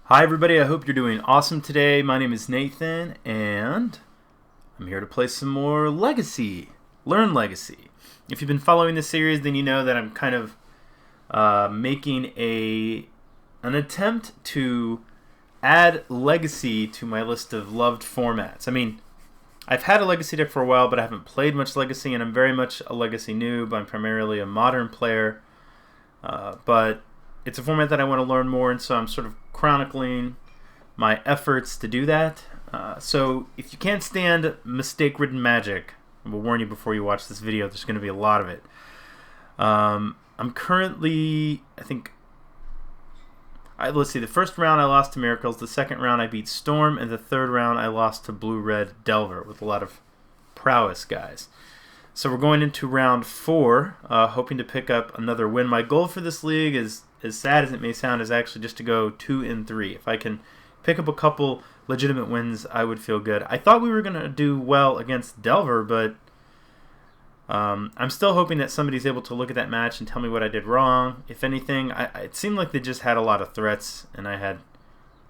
Hi everybody, I hope you're doing awesome today. My name is Nathan and I'm here to play some more Legacy. Learn Legacy. If you've been following this series, then you know that I'm kind of making an attempt to add Legacy to my list of loved formats. I mean, I've had a Legacy deck for a while, but I haven't played much Legacy, and I'm very much a Legacy noob. I'm primarily a modern player, but it's a format that I want to learn more, and so I'm sort of chronicling my efforts to do that. So if you can't stand mistake-ridden Magic, I will warn you before you watch this video, there's going to be a lot of it. I'm currently, let's see, the first round I lost to Miracles, the second round I beat Storm, and the third round I lost to Blue-Red Delver with a lot of prowess guys. So we're going into round 4, hoping to pick up another win. My goal for this league is, as sad as it may sound, is actually just to go 2-3. If I can pick up a couple legitimate wins, I would feel good. I thought we were going to do well against Delver, but I'm still hoping that somebody's able to look at that match and tell me what I did wrong. If anything, it seemed like they just had a lot of threats, and I had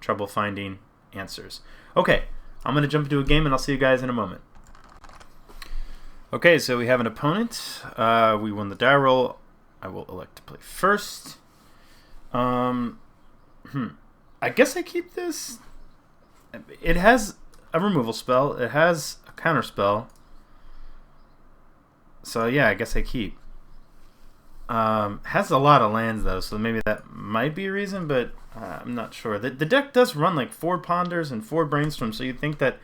trouble finding answers. Okay, I'm going to jump into a game, and I'll see you guys in a moment. Okay, so we have an opponent. We won the die roll. I will elect to play first. I guess I keep this. It has a removal spell. It has a counter spell. So yeah, I guess I keep. Has a lot of lands though, so maybe that might be a reason, but I'm not sure. The deck does run like 4 Ponders and 4 Brainstorms, so you'd think that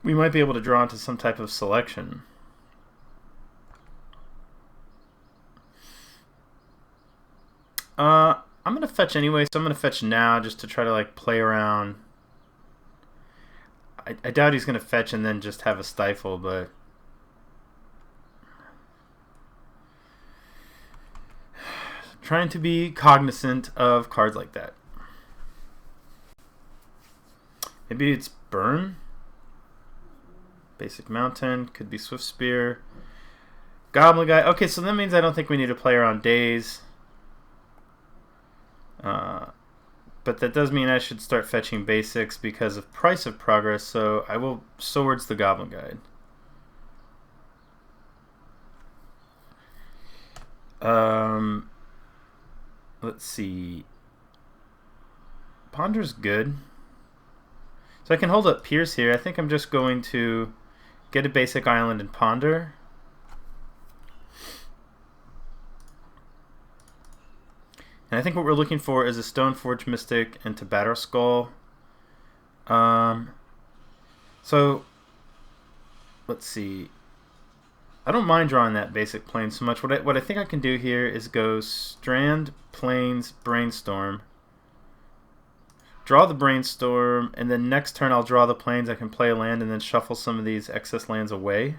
we might be able to draw into some type of selection. I'm going to fetch anyway, so I'm going to fetch now just to try to like play around. I doubt he's going to fetch and then just have a stifle, but trying to be cognizant of cards like that. Maybe it's Burn. Basic Mountain, could be Swift Spear. Goblin Guy. Okay, so that means I don't think we need to play around days. But that does mean I should start fetching basics because of Price of Progress, so I will Swords the Goblin Guide. Let's see. Ponder's good. So I can hold up Pierce here. I think I'm just going to get a basic island and ponder. And I think what we're looking for is a Stoneforge Mystic into Batter Skull. So let's see. I don't mind drawing that basic plane so much. What I think I can do here is go Strand, Plains, Brainstorm. Draw the Brainstorm, and then next turn I'll draw the Plains. I can play a land and then shuffle some of these excess lands away.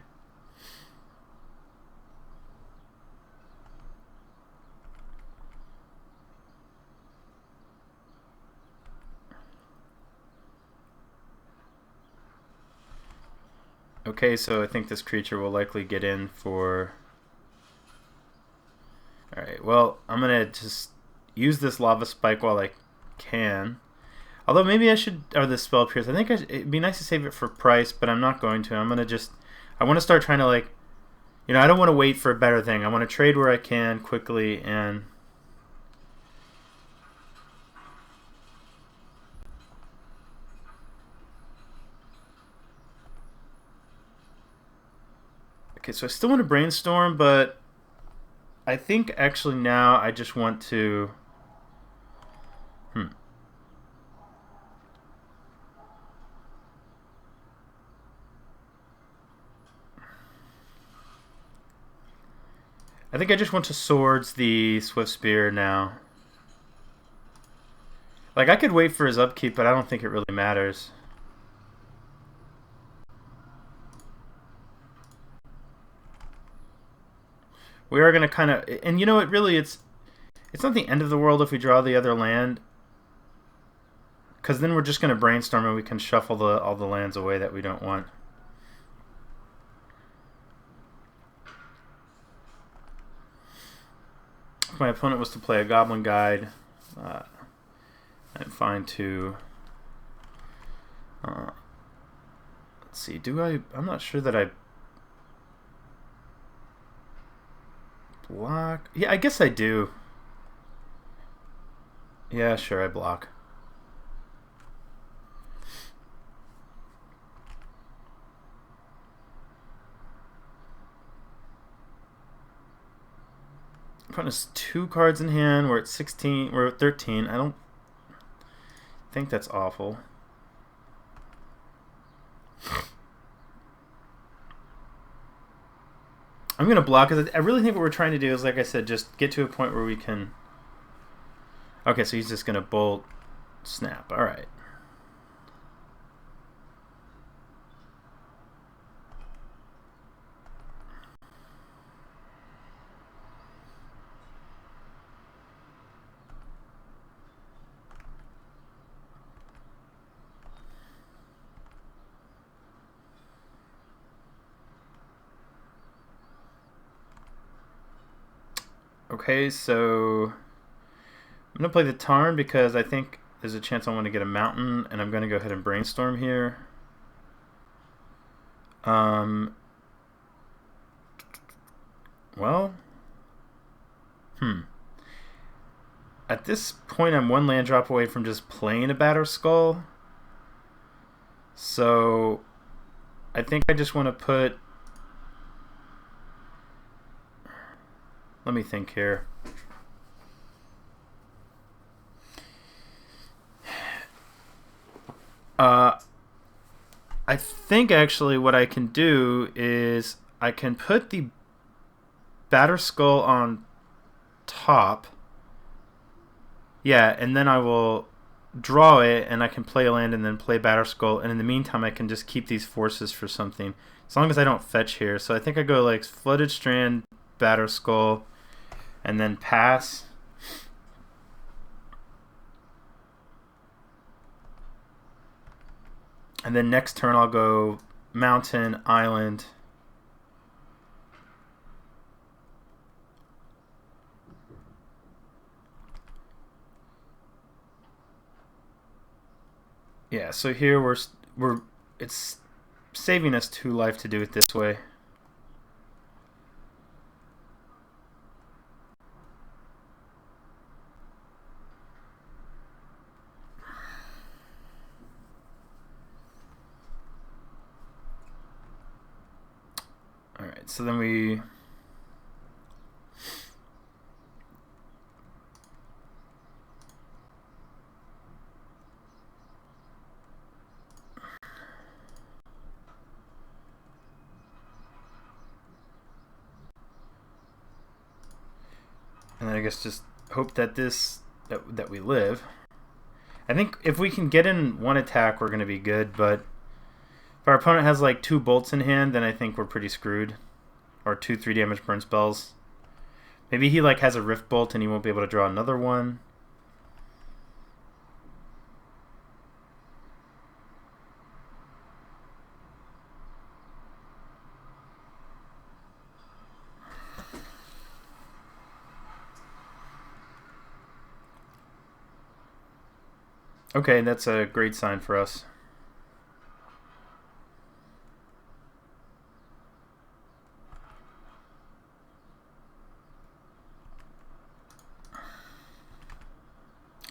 Okay, so I think this creature will likely get in for... Alright, well, I'm going to just use this Lava Spike while I can. Although maybe I should... Or this Spell Pierce. I think it'd be nice to save it for Price, but I'm not going to. I'm going to just... I want to start trying to, like... You know, I don't want to wait for a better thing. I want to trade where I can quickly and... Okay, so I still want to Brainstorm, but I think actually now I just want to... I think I just want to Swords the Swift Spear now. Like, I could wait for his upkeep, but I don't think it really matters. We are going to kind of... And you know, it's not the end of the world if we draw the other land. Because then we're just going to Brainstorm and we can shuffle all the lands away that we don't want. If my opponent was to play a Goblin Guide, I'm fine to... let's see, I'm not sure that I block. Yeah, I guess I do. Yeah, sure, I block. Opponent has 2 cards in hand. We're at 16. We're at 13. I don't think that's awful. I'm going to block because I really think what we're trying to do is, like I said, just get to a point where we can... Okay, so he's just going to bolt, snap. All right. Okay, so I'm going to play the Tarn because I think there's a chance I want to get a mountain, and I'm going to go ahead and brainstorm here. Well, at this point, I'm 1 land drop away from just playing a Batter Skull. So I think I just want to put... Let me think here. I think actually what I can do is I can put the Batter Skull on top. Yeah, and then I will draw it, and I can play a land and then play Batter Skull, and in the meantime I can just keep these forces for something. As long as I don't fetch here. So I think I go like Flooded Strand, Batter Skull, and then pass. And then next turn I'll go Mountain, Island. Yeah, so here it's saving us 2 life to do it this way. Alright, so then we... And then I guess just hope that that we live. I think if we can get in 1 attack, we're going to be good, but if our opponent has like 2 bolts in hand, then I think we're pretty screwed. Or 2 3 damage burn spells. Maybe he like has a Rift Bolt and he won't be able to draw another one. Okay, that's a great sign for us.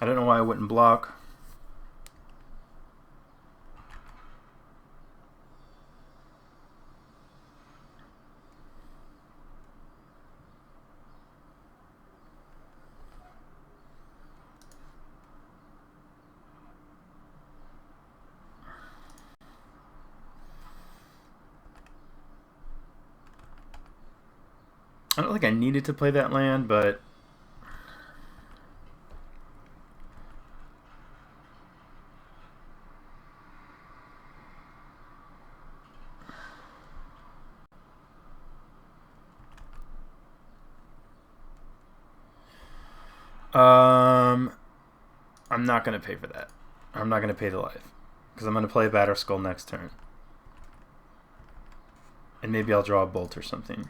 I don't know why I wouldn't block. I don't think I needed to play that land, but I'm not going to pay for that. I'm not going to pay the life because I'm going to play Batter Skull next turn. And maybe I'll draw a bolt or something.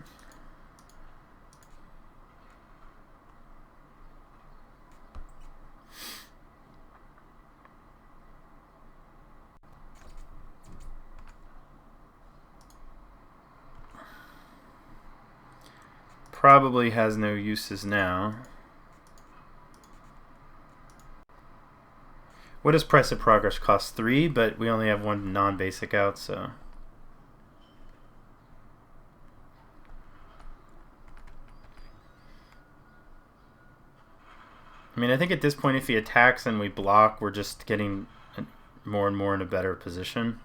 probably has no uses now. What does Price of Progress cost? 3, but we only have one non-basic out, so... I mean, I think at this point, if he attacks and we block, we're just getting more and more in a better position.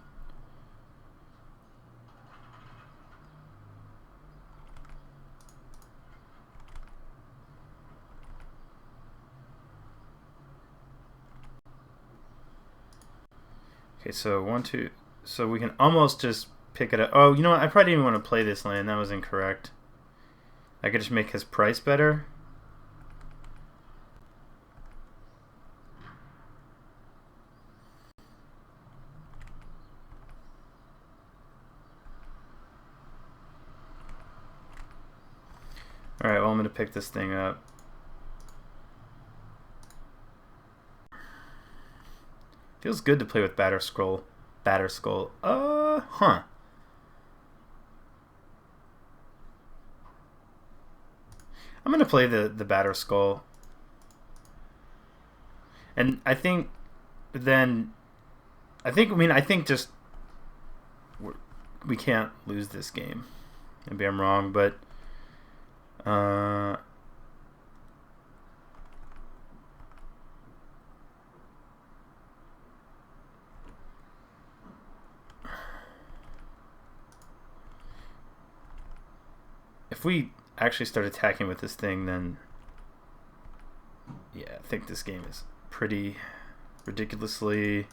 Okay, so 1, 2... So we can almost just pick it up. Oh, you know what? I probably didn't even want to play this land. That was incorrect. I could just make his price better. Alright, well, I'm going to pick this thing up. Feels good to play with Batter Skull. Huh. I'm going to play the Batter Skull. And I think then... I think just... We can't lose this game. Maybe I'm wrong, but... if we actually start attacking with this thing, then yeah, I think this game is pretty ridiculously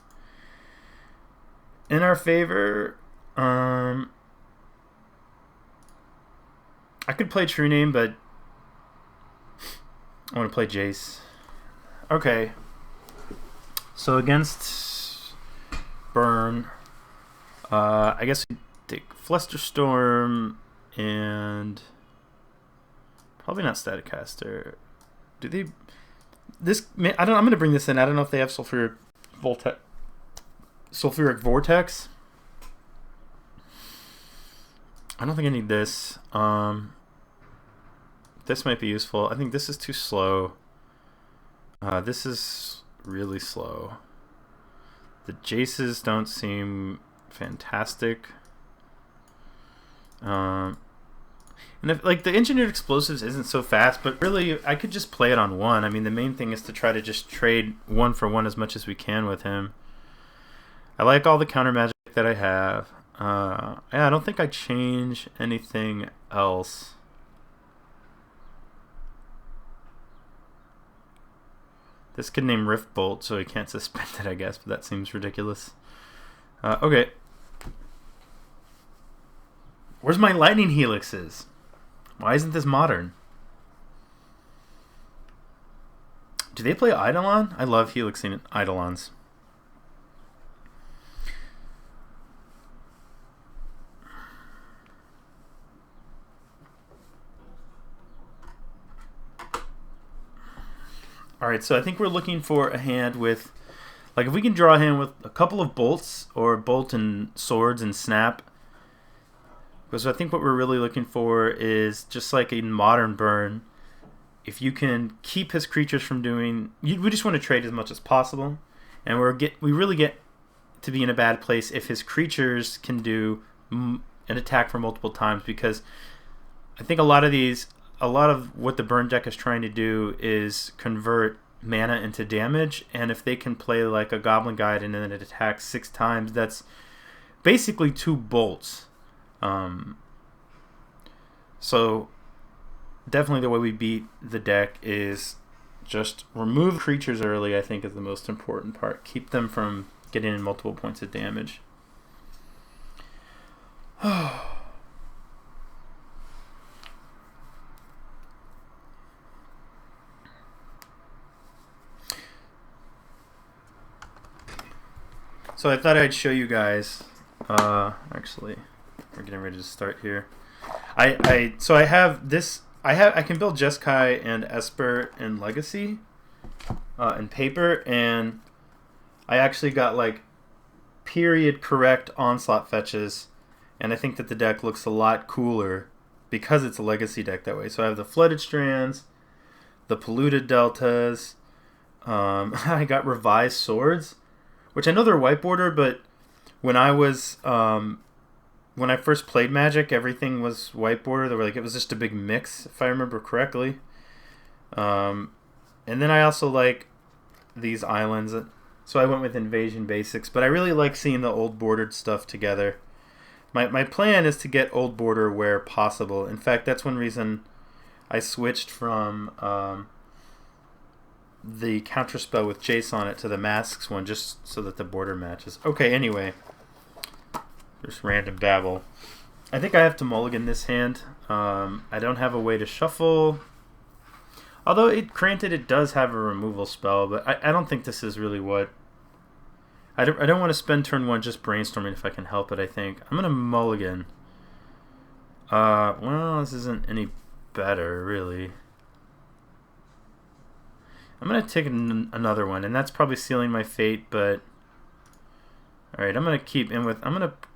in our favor. I could play True Name, but I want to play Jace. Okay. So against Burn, I guess we take Flusterstorm and probably not Staticaster. Do they? This I don't. I'm gonna bring this in. I don't know if they have Sulfuric Vortex. I don't think I need this. This might be useful. I think this is too slow. This is really slow. The Jaces don't seem fantastic. And if, like, the Engineered Explosives isn't so fast, but really I could just play it on 1. I mean, the main thing is to try to just trade 1 for 1 as much as we can with him. I like all the counter magic that I have. Yeah, I don't think I change anything else. This could name Rift Bolt, so he can't suspend it, I guess, but that seems ridiculous. Okay. Where's my Lightning Helixes? Why isn't this modern? Do they play Eidolon? I love Helixing Eidolons. Alright, so I think we're looking for a hand with... Like, if we can draw a hand with a couple of bolts, or bolt and swords and snap... Because I think what we're really looking for is just like a modern Burn. If you can keep his creatures from doing... We just want to trade as much as possible. And we really get to be in a bad place if his creatures can do an attack for multiple times. Because I think a lot of what the Burn deck is trying to do is convert mana into damage. And if they can play like a Goblin Guide and then it attacks 6 times, that's basically 2 bolts. So definitely the way we beat the deck is just remove creatures early. I think is the most important part. Keep them from getting in multiple points of damage. So I thought I'd show you guys. Actually, we're getting ready to start here. So I have this. I can build Jeskai and Esper in Legacy, in paper, and I actually got like period correct onslaught fetches, and I think that the deck looks a lot cooler because it's a legacy deck that way. So I have the Flooded Strands, the Polluted Deltas. I got Revised Swords, which I know they're white border, but when I was when I first played Magic, everything was white border. They were like, it was just a big mix, if I remember correctly. And then I also like these islands, so I went with Invasion Basics. But I really like seeing the old bordered stuff together. My plan is to get old border where possible. In fact, that's one reason I switched from the counterspell with Jace on it to the Masks one, just so that the border matches. Okay, anyway. Just random babble. I think I have to mulligan this hand. I don't have a way to shuffle. Although, granted, it does have a removal spell, but I don't think this is really what... I don't want to spend turn 1 just brainstorming if I can help it, I think. I'm going to mulligan. Well, this isn't any better, really. I'm going to take another one, and that's probably sealing my fate, but... Alright, I'm going to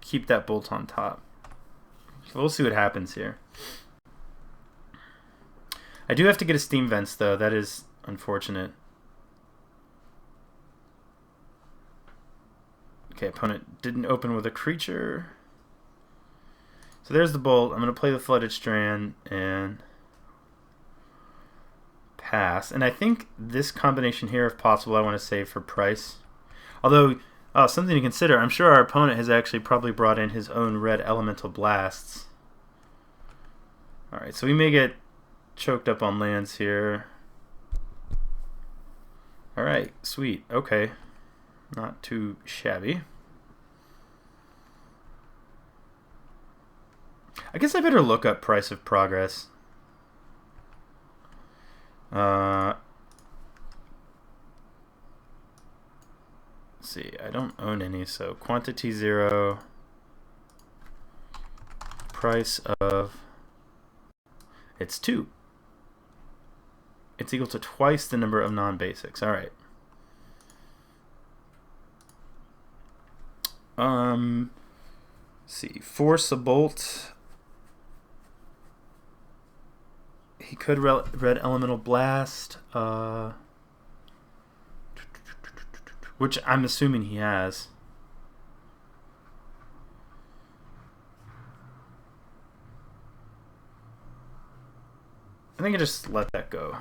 keep that bolt on top. So we'll see what happens here. I do have to get a Steam Vents, though. That is unfortunate. Okay, opponent didn't open with a creature. So there's the bolt. I'm going to play the Flooded Strand and pass. And I think this combination here, if possible, I want to save for price. Although, something to consider, I'm sure our opponent has actually probably brought in his own red Elemental Blasts. Alright, so we may get choked up on lands here. Alright, sweet. Okay. Not too shabby. I guess I better look up Price of Progress. Let's see, I don't own any, so quantity 0. Price of... It's 2. It's equal to twice the number of non-basics. Alright. Let's see. Force a bolt. He could red Elemental Blast. Which I'm assuming he has. I think I just let that go.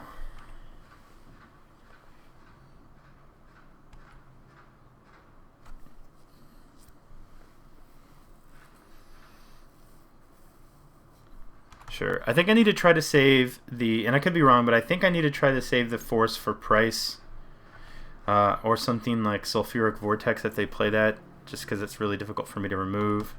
Sure. I think I need to try to save the, and I could be wrong, but I think I need to try to save the Force for price. Or something like Sulfuric Vortex if they play that, just because it's really difficult for me to remove.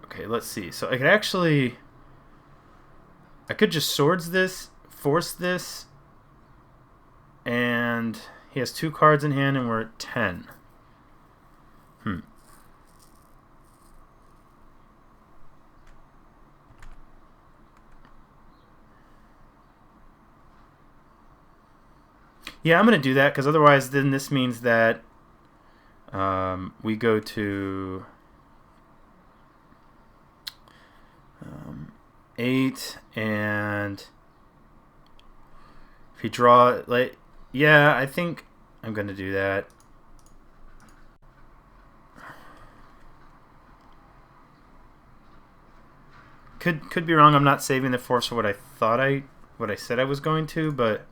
Okay, let's see. So I could just Swords this, Force this, and he has 2 cards in hand and we're at 10. Yeah, I'm going to do that, because otherwise then this means that we go to 8, and if you draw, like, yeah, I think I'm going to do that. Could be wrong. I'm not saving the Force for what I said I was going to, but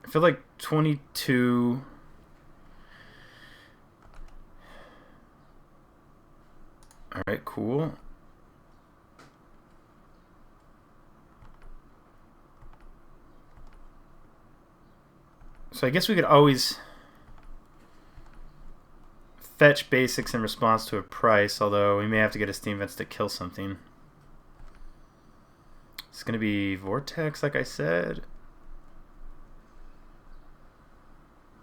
I feel like 22. All right, cool. So I guess we could always fetch basics in response to a price, although we may have to get a Steam Vents to kill something. It's going to be Vortex, like I said.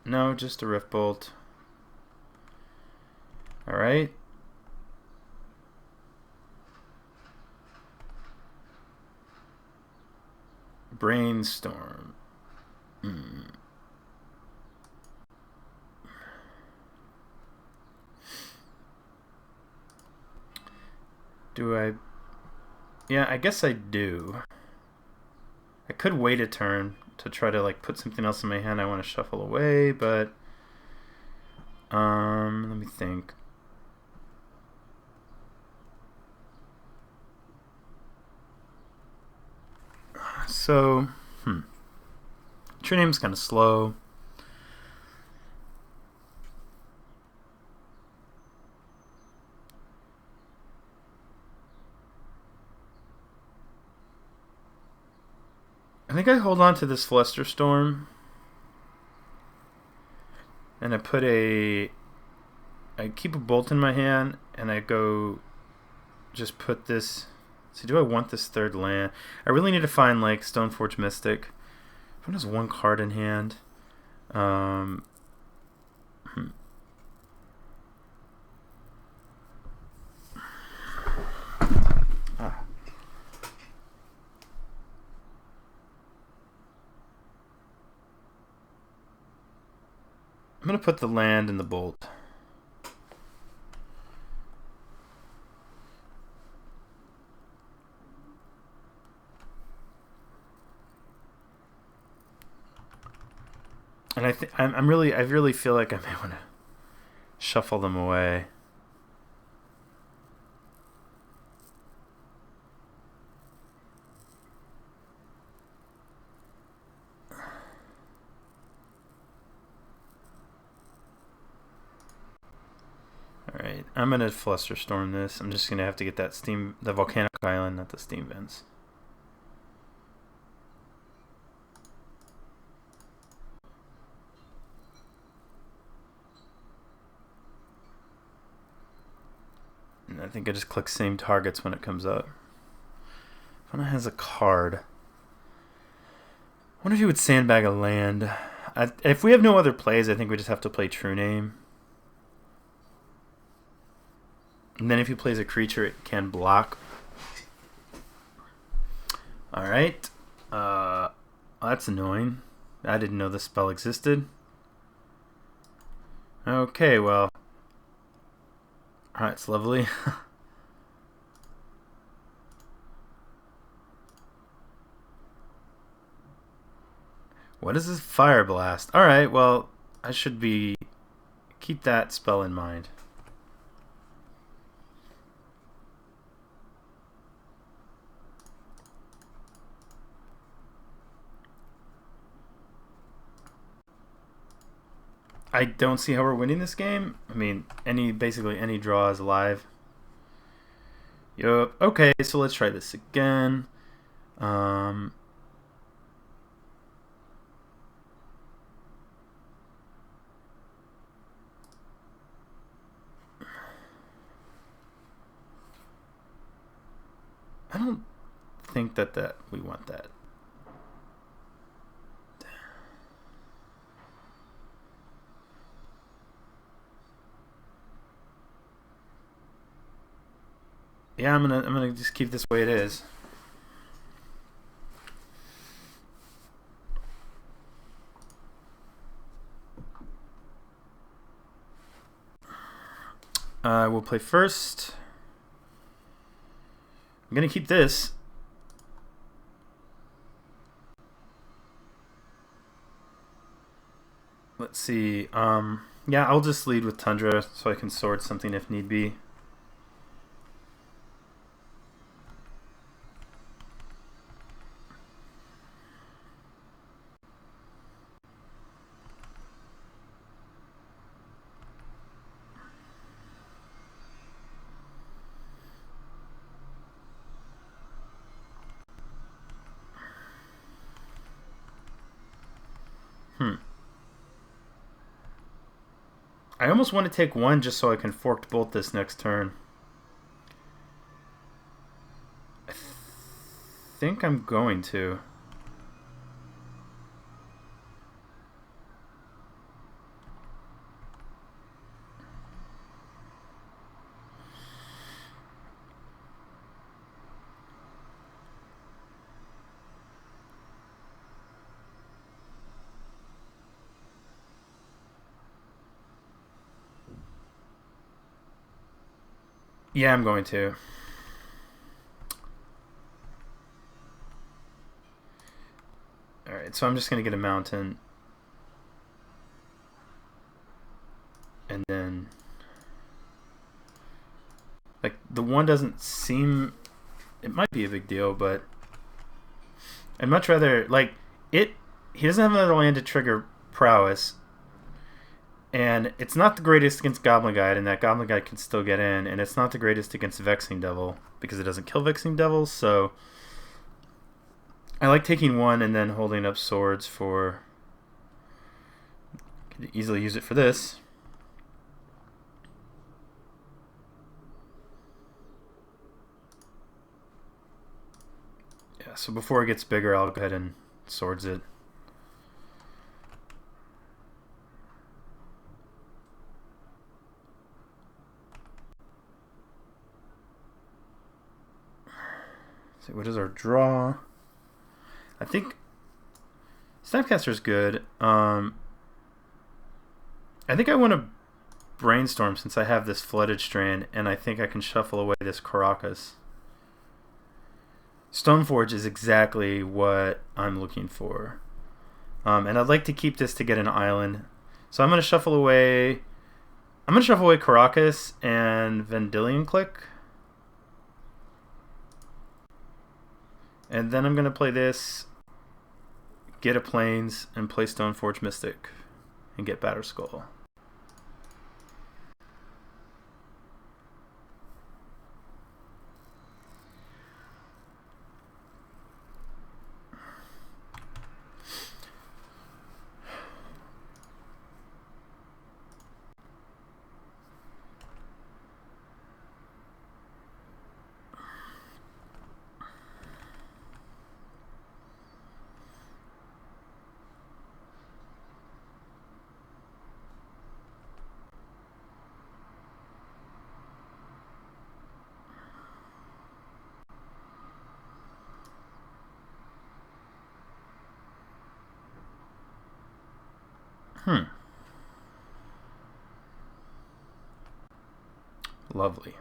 No, just a Rift Bolt. Alright. brainstorm. Do I? Yeah, I guess I do. I could wait a turn to try to like put something else in my hand I want to shuffle away, but let me think. So, True Name's kind of slow. I think I hold on to this Flusterstorm, and I keep a bolt in my hand, and I go just put this. See, do I want this third land? I really need to find like Stoneforge Mystic. If one has one card in hand. I'm going to put the land in the bolt. And I really feel like I may want to shuffle them away. Alright, I'm gonna Flusterstorm this. I'm just gonna have to get the volcanic island, not the steam vents. And I think I just click same targets when it comes up. If one has a card, I wonder if you would sandbag a land. If we have no other plays, I think we just have to play True Name. And then if he plays a creature, it can block. Alright. That's annoying. I didn't know this spell existed. Okay, well. Alright, it's lovely. What is this Fire Blast? Alright, well, I should keep that spell in mind. I don't see how we're winning this game. I mean, basically any draw is alive. Yup. Okay, so let's try this again. I don't think that we want that. Yeah, I'm gonna just keep this way it is. We'll play first. I'm gonna keep this. Let's see. Yeah, I'll just lead with Tundra so I can sword something if need be. I almost want to take one just so I can forked bolt this next turn. I think I'm going to. Yeah, I'm going to. Alright, so I'm just going to get a mountain. And then... Like, the one doesn't seem... It might be a big deal, but... I'd much rather... Like, it... He doesn't have another land to trigger prowess. And it's not the greatest against Goblin Guide, and that Goblin Guide can still get in. And it's not the greatest against Vexing Devil, because it doesn't kill Vexing Devils, so... I like taking one and then holding up swords for... Could easily use it for this. Yeah, so before it gets bigger, I'll go ahead and swords it. So what is our draw? I think Snapcaster's good. I think I want to brainstorm since I have this Flooded Strand, and I think I can shuffle away this Caracas. Stoneforge is exactly what I'm looking for. And I'd like to keep this to get an island. So I'm going to shuffle away... I'm going to shuffle away Caracas and Vendilion Click. And then I'm going to play this, get a Plains, and play Stoneforge Mystic, and get Batterskull. Lovely.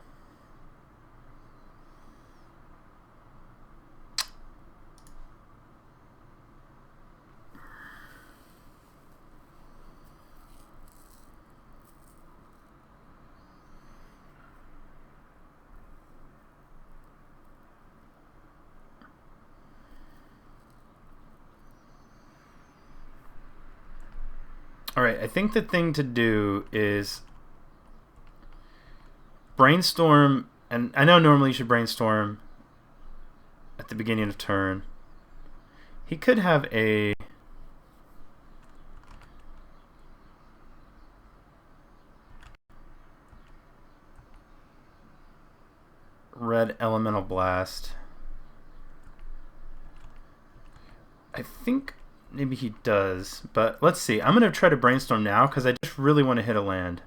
Alright, I think the thing to do is brainstorm, and I know normally you should brainstorm at the beginning of turn. He could have a red Elemental Blast. I think maybe he does, but let's see. I'm going to try to brainstorm now because I just really want to hit a land.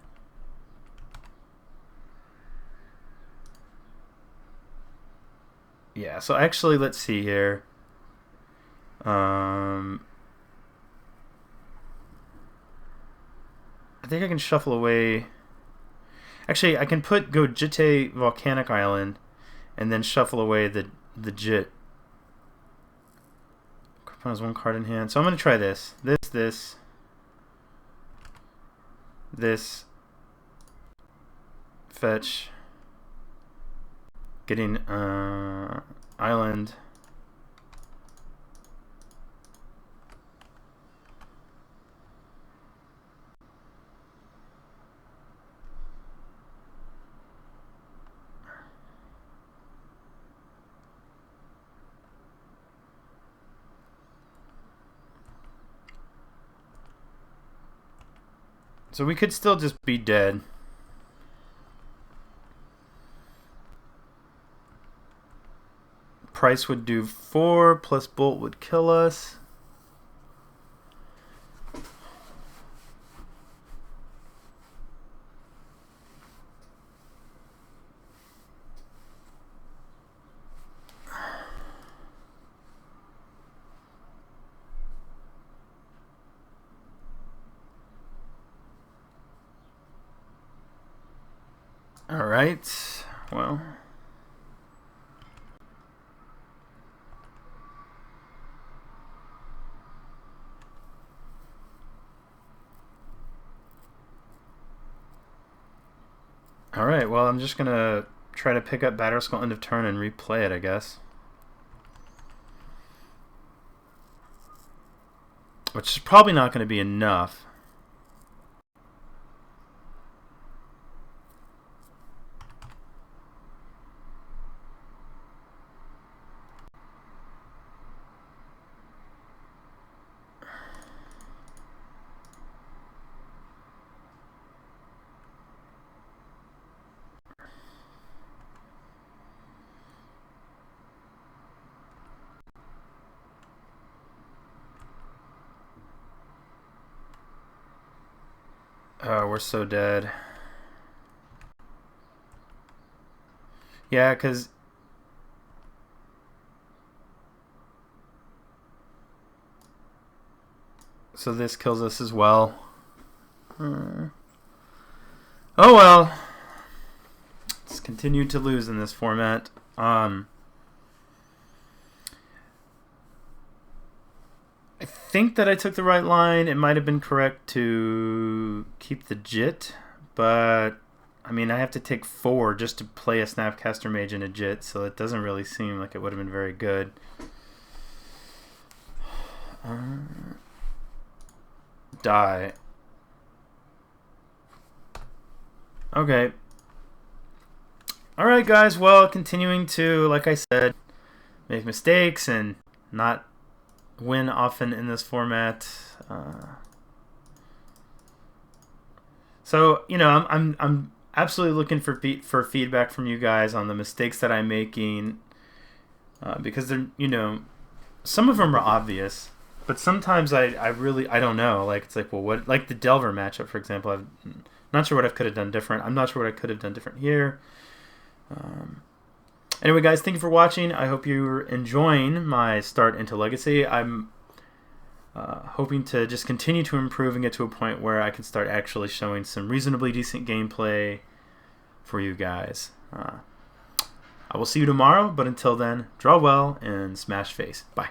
Yeah, so actually, let's see here. I think I can shuffle away. Actually, I can go Jitte Volcanic Island and then shuffle away the Jit. Has one card in hand. So I'm going to try this. This. Fetch. Getting island. So we could still just be dead. Price would do 4 plus Bolt would kill us. All right. well. Alright, well, I'm just gonna try to pick up Batterskull end of turn and replay it, I guess. Which is probably not going to be enough. Oh, we're so dead. Yeah, because... So this kills us as well. Oh well. Let's continue to lose in this format. I think that I took the right line. It might have been correct to keep the Jit, but I mean I have to take 4 just to play a Snapcaster Mage and a Jit, so it doesn't really seem like it would have been very good. Die. Okay. Alright guys, well, continuing to, like I said, make mistakes and not win often in this format. So, you know, I'm absolutely looking for feedback from you guys on the mistakes that I'm making, because they're, you know, some of them are obvious, but sometimes I don't know. Like, it's like, well, what, like the Delver matchup, for example, I'm not sure what I could have done different. I'm not sure what I could have done different here. Anyway, guys, thank you for watching. I hope you're enjoying my start into Legacy. I'm hoping to just continue to improve and get to a point where I can start actually showing some reasonably decent gameplay for you guys. I will see you tomorrow, but until then, draw well and smash face. Bye.